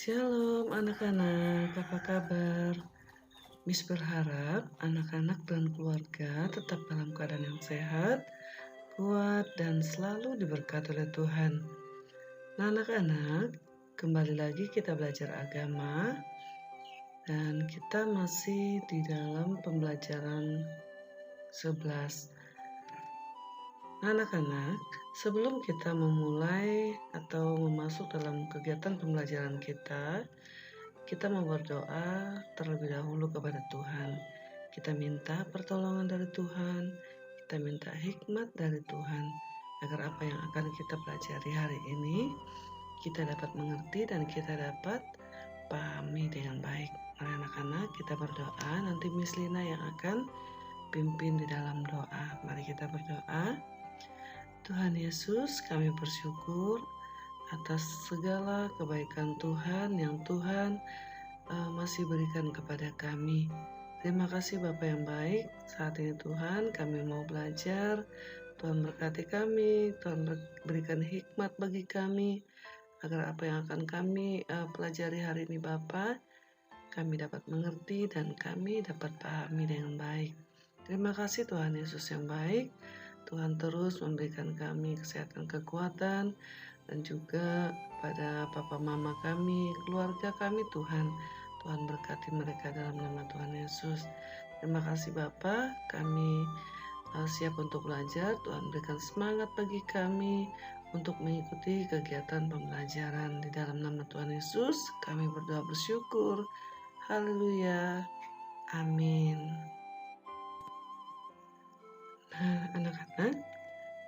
Shalom anak-anak, apa kabar? Miss berharap anak-anak dan keluarga tetap dalam keadaan yang sehat, kuat, dan selalu diberkati oleh Tuhan. Nah anak-anak, kembali lagi kita belajar agama dan kita masih di dalam pembelajaran 11. Nah anak-anak, sebelum kita memulai atau memasuk dalam kegiatan pembelajaran kita mau berdoa terlebih dahulu kepada Tuhan. Kita minta pertolongan dari Tuhan, kita minta hikmat dari Tuhan, agar apa yang akan kita pelajari hari ini, kita dapat mengerti dan kita dapat pahami dengan baik. Mari anak-anak kita berdoa, nanti Miss Lina yang akan pimpin di dalam doa. Mari kita berdoa. Tuhan Yesus, kami bersyukur atas segala kebaikan Tuhan yang Tuhan masih berikan kepada kami. Terima kasih Bapa yang baik. Saat ini Tuhan kami mau belajar. Tuhan berkati kami, Tuhan berikan hikmat bagi kami, agar apa yang akan kami pelajari hari ini Bapa, kami dapat mengerti dan kami dapat pahami dengan baik. Terima kasih Tuhan Yesus yang baik. Tuhan terus memberikan kami kesehatan, kekuatan, dan juga pada papa mama kami, keluarga kami Tuhan. Tuhan berkati mereka dalam nama Tuhan Yesus. Terima kasih Bapa, kami siap untuk belajar. Tuhan berikan semangat bagi kami untuk mengikuti kegiatan pembelajaran. Di dalam nama Tuhan Yesus, kami berdoa bersyukur. Haleluya. Amin. Nah, anak-anak,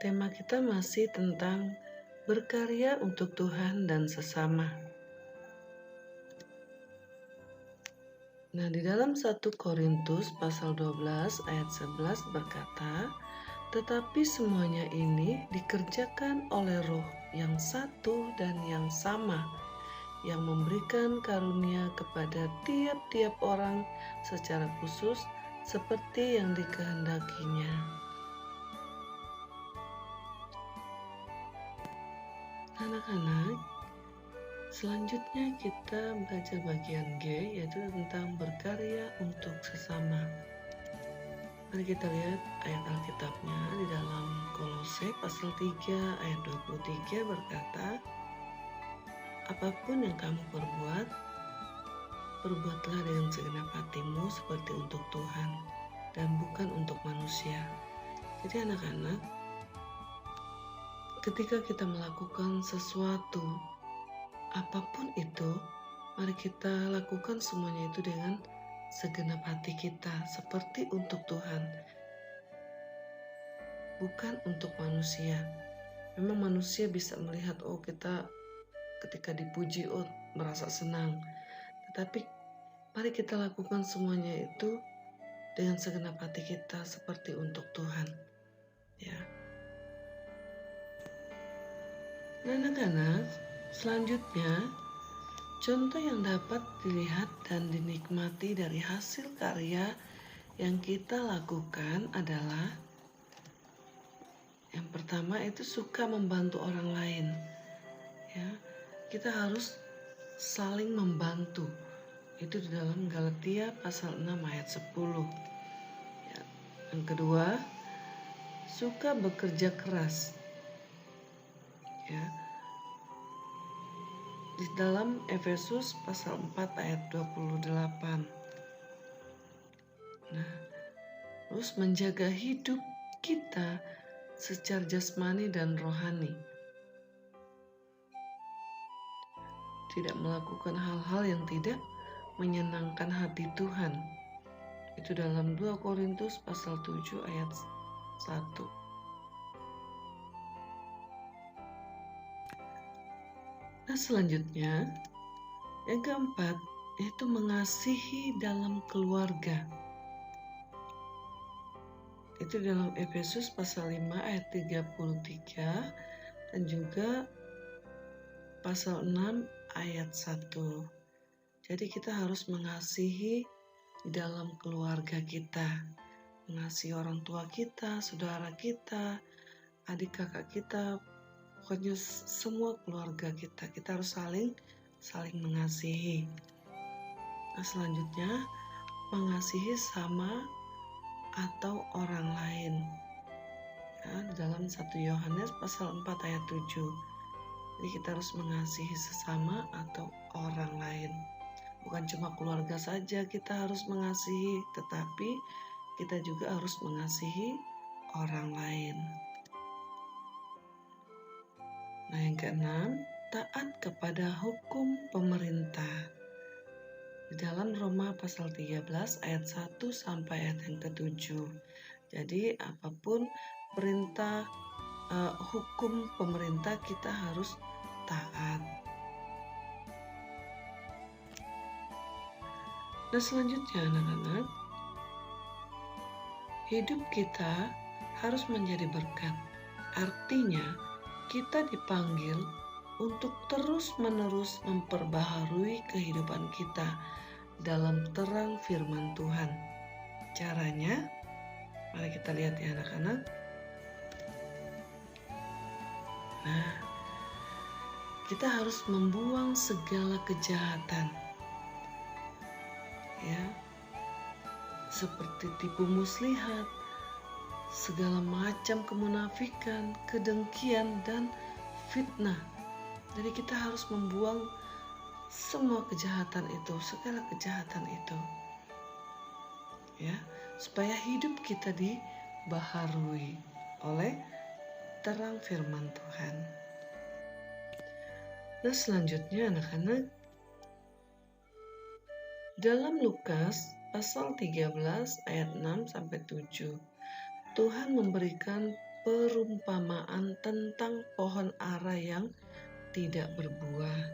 tema kita masih tentang berkarya untuk Tuhan dan sesama. Nah, di dalam 1 Korintus pasal 12 ayat 11 berkata, "Tetapi semuanya ini dikerjakan oleh Roh yang satu dan yang sama, yang memberikan karunia kepada tiap-tiap orang secara khusus seperti yang dikehendakinya." Anak-anak, selanjutnya kita belajar bagian G, yaitu tentang berkarya untuk sesama. Mari kita lihat ayat Alkitabnya di dalam Kolose pasal 3 ayat 23 berkata, "Apapun yang kamu perbuat, perbuatlah dengan segenap hatimu seperti untuk Tuhan dan bukan untuk manusia." Jadi anak-anak, ketika kita melakukan sesuatu, apapun itu, mari kita lakukan semuanya itu dengan segenap hati kita, seperti untuk Tuhan, bukan untuk manusia. Memang manusia bisa melihat, oh kita ketika dipuji, oh merasa senang. Tetapi mari kita lakukan semuanya itu dengan segenap hati kita, seperti untuk Tuhan. Ya. Nah, anak-anak, selanjutnya, contoh yang dapat dilihat dan dinikmati dari hasil karya yang kita lakukan adalah yang pertama itu suka membantu orang lain. Ya, kita harus saling membantu. Itu di dalam Galatia pasal 6 ayat 10. Ya. Yang kedua, suka bekerja keras. Ya. Di dalam Efesus pasal 4 ayat 28. Nah, terus menjaga hidup kita secara jasmani dan rohani. Tidak melakukan hal-hal yang tidak menyenangkan hati Tuhan. Itu dalam 2 Korintus pasal 7 ayat 1. Nah, selanjutnya, yang keempat, yaitu mengasihi dalam keluarga. Itu dalam Efesus pasal 5 ayat 33 dan juga pasal 6 ayat 1. Jadi kita harus mengasihi di dalam keluarga kita. Mengasihi orang tua kita, saudara kita, adik kakak kita, pokoknya semua keluarga kita. Kita harus saling saling mengasihi. Nah, selanjutnya, mengasihi sama atau orang lain. Ya, dalam 1 Yohanes pasal 4 ayat 7. Jadi kita harus mengasihi sesama atau orang lain. Bukan cuma keluarga saja kita harus mengasihi, tetapi kita juga harus mengasihi orang lain. Nah, yang keenam, taat kepada hukum pemerintah. Di dalam Roma pasal 13 ayat 1 sampai ayat yang ke-7. Jadi apapun perintah hukum pemerintah kita harus taat. Nah, selanjutnya anak-anak, hidup kita harus menjadi berkat. Artinya kita dipanggil untuk terus-menerus memperbaharui kehidupan kita dalam terang firman Tuhan. Caranya, mari kita lihat ya anak-anak. Nah, kita harus membuang segala kejahatan. Ya, seperti tipu muslihat, segala macam kemunafikan, kedengkian, dan fitnah. Jadi kita harus membuang semua kejahatan itu, segala kejahatan itu. Ya, supaya hidup kita dibaharui oleh terang firman Tuhan. Nah, selanjutnya anak-anak, dalam Lukas pasal 13 ayat 6 sampai 7, Tuhan memberikan perumpamaan tentang pohon ara yang tidak berbuah.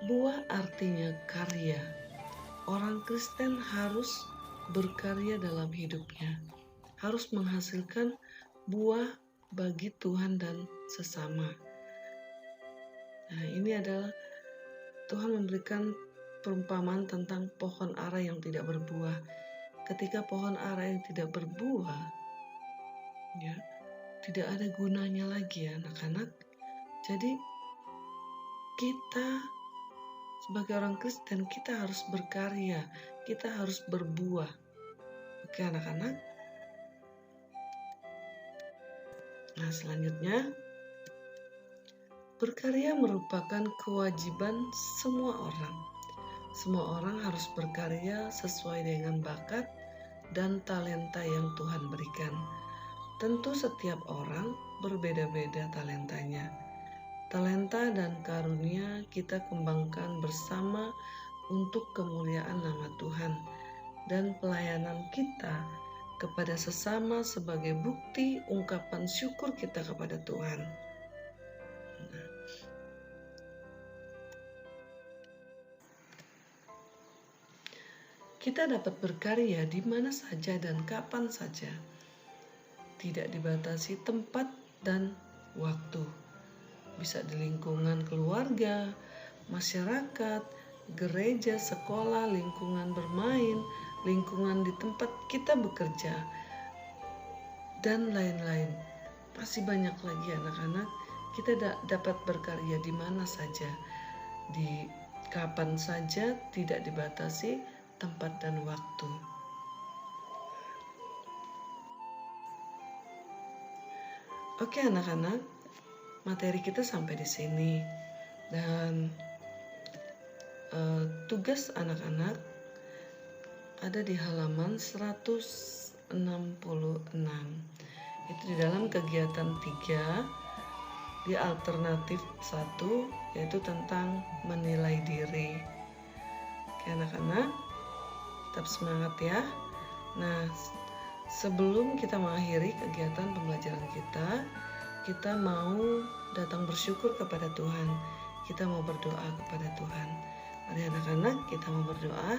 Buah artinya karya. Orang Kristen harus berkarya dalam hidupnya, harus menghasilkan buah bagi Tuhan dan sesama. Nah, ini adalah Tuhan memberikan perumpamaan tentang pohon ara yang tidak berbuah. Ketika pohon ara yang tidak berbuah, ya, tidak ada gunanya lagi ya anak-anak. Jadi kita sebagai orang Kristen, kita harus berkarya, kita harus berbuah. Oke anak-anak. Nah, selanjutnya, berkarya merupakan kewajiban semua orang. Semua orang harus berkarya sesuai dengan bakat dan talenta yang Tuhan berikan. Tentu setiap orang berbeda-beda talentanya. Talenta dan karunia kita kembangkan bersama untuk kemuliaan nama Tuhan dan pelayanan kita kepada sesama sebagai bukti ungkapan syukur kita kepada Tuhan. Kita dapat berkarya di mana saja dan kapan saja. Tidak dibatasi tempat dan waktu. Bisa di lingkungan keluarga, masyarakat, gereja, sekolah, lingkungan bermain, lingkungan di tempat kita bekerja, dan lain-lain. Pasti banyak lagi anak-anak. Kita dapat berkarya di mana saja, di kapan saja, tidak dibatasi tempat dan waktu. Oke anak-anak, materi kita sampai di sini, dan tugas anak-anak ada di halaman 166. Itu di dalam kegiatan 3 di alternatif 1, yaitu tentang menilai diri. Oke anak-anak, tetap semangat ya. Nah, sebelum kita mengakhiri kegiatan pembelajaran kita mau datang bersyukur kepada Tuhan. Kita mau berdoa kepada Tuhan. Mari anak-anak, kita mau berdoa.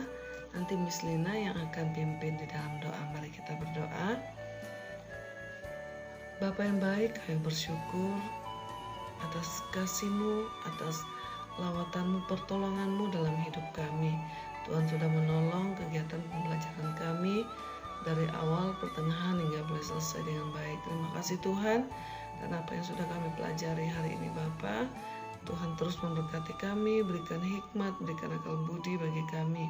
Nanti Miss Lina yang akan pimpin di dalam doa. Mari kita berdoa. Bapa yang baik, kami bersyukur atas kasih-Mu, atas lawatanmu, pertolonganmu dalam hidup kami. Tuhan sudah menolong kegiatan pembelajaran kami dari awal, pertengahan, hingga boleh selesai dengan baik. Terima kasih Tuhan, dan apa yang sudah kami pelajari hari ini Bapa, Tuhan terus memberkati kami, berikan hikmat, berikan akal budi bagi kami.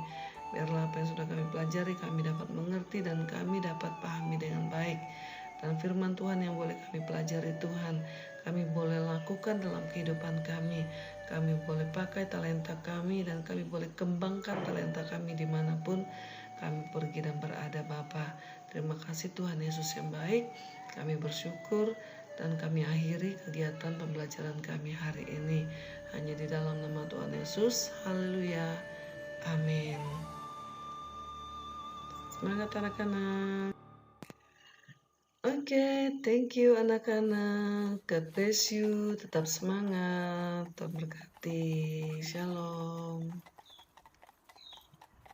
Biarlah apa yang sudah kami pelajari kami dapat mengerti dan kami dapat pahami dengan baik. Dan firman Tuhan yang boleh kami pelajari Tuhan, kami boleh lakukan dalam kehidupan kami. Kami boleh pakai talenta kami dan kami boleh kembangkan talenta kami dimanapun kami pergi dan berada Bapa. Terima kasih Tuhan Yesus yang baik. Kami bersyukur dan kami akhiri kegiatan pembelajaran kami hari ini. Hanya di dalam nama Tuhan Yesus. Haleluya. Amin. Semangat anak-anak. Oke, thank you anak-anak. God bless you. Tetap semangat. Tetap berkati. Shalom.